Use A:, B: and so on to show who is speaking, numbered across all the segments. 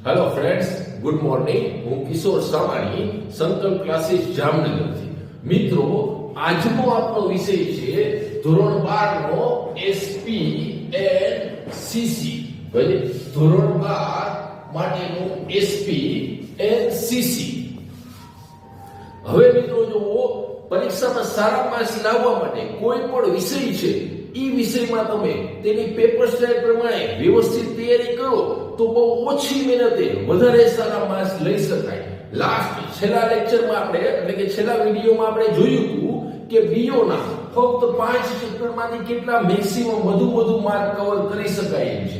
A: Hello friends, good morning. હું કિશોર સામાણી, સંકલ્પ classes જામનગરથી. મિત્રો, આજનો આપણો વિષય છે ધોરણ 12 નો એસપી એન્ડ સીસી. ધોરણ 12 માટેનું એસપી એન્ડ સીસી. હવે મિત્રો જુઓ, પરીક્ષામાં સારા માર્ક્સ લાવવા માટે કોઈ પણ વિષય છે ઈ વિષયમાં તમે તેની પેપર સ્ટાઇલ પ્રમાણે વ્યવસ્થિત તૈયારી કરો તો બહુ ઓછી મહેનતે વધારે સારા માર્ક્સ લઈ શકાય. છેલ્લા લેક્ચરમાં આપણે એટલે કે છેલ્લા વિડીયોમાં આપણે જોયું હતું કે બીઓના ફક્ત 5 ચેપ્ટરમાંથી કેટલા મેક્સિમમ વધુ માર્ક કવર કરી શકાય એમ છે.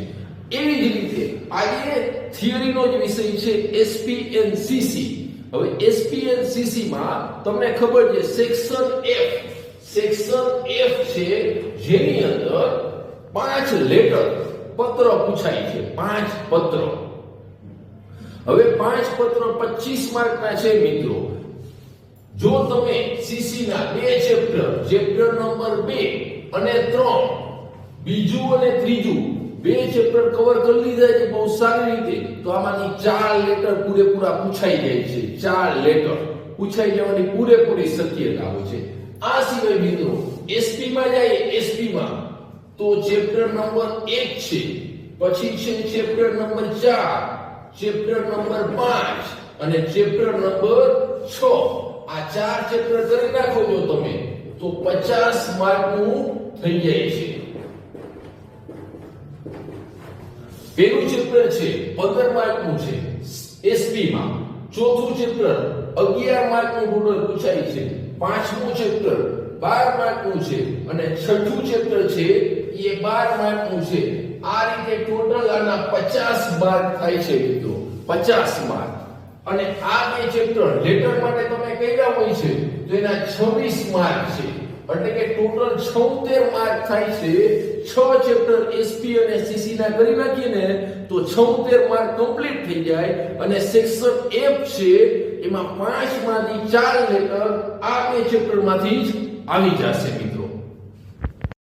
A: એવી જ રીતે આજે થિયરીનો જ વિષય છે એસપી એન્ડ સીસી. હવે એસપી એન્ડ સીસી માં તમને ખબર છે સેક્શન F છે, જેની અંદર 5 લેટર પત્ર પૂછાય છે. 5 પત્ર. હવે 5 પત્ર 25 માર્કના છે મિત્રો. જો તમે સીસી ના 2 ચેપ્ટર નંબર 2 અને 3, બીજું અને ત્રીજું 2 ચેપ્ટર કવર કરી લીધા છે બહુ સારી રીતે, તો આમાંથી 4 લેટર પૂરેપૂરા પૂછાઈ જાય છે. 4 લેટર પૂછાઈ જવાની પૂરેપૂરી શક્યતાઓ છે. આ સિવાય મિત્રો એસપી માં જાય, એસપી માં તો ચેપ્ટર નંબર 1 છે, પછી છે ચેપ્ટર નંબર 4, ચેપ્ટર નંબર 5 અને ચેપ્ટર નંબર 6. આ 4 ચેપ્ટર કરી નાખો જો તમે તો 50 માર્કનું થઈ જાય છે. પહેલું ચેપ્ટર છે 15 માર્કનું છે એસપી માં. ચોથું ચેપ્ટર 11 માર્કનું ટોટલ પૂછાય છે. પાંચમું ચેપ્ટર 12 માર્કનું છે અને છઠ્ઠું ચેપ્ટર છે એ 12 માર્કનું છે. આ રીતે ટોટલ આના 50 માર્ક થાય છે મિત્રો. 50 માર્ક. અને આ 2 ચેપ્ટર લેટર માટે તમે કયા હોય છે તો એના 26 માર્ક છે. એટલે કે ટોટલ 76 માર્ક થાય છે. 6 ચેપ્ટર એસપી અને સીસી ના કરી નાખીએ ને તો 76 માર્ક કમ્પ્લીટ થઈ જાય. અને સેક્શન F છે એમાં 5 માંથી 4 લેટર આ 2 ચેપ્ટર માંથી જ આવી જશે મિત્રો.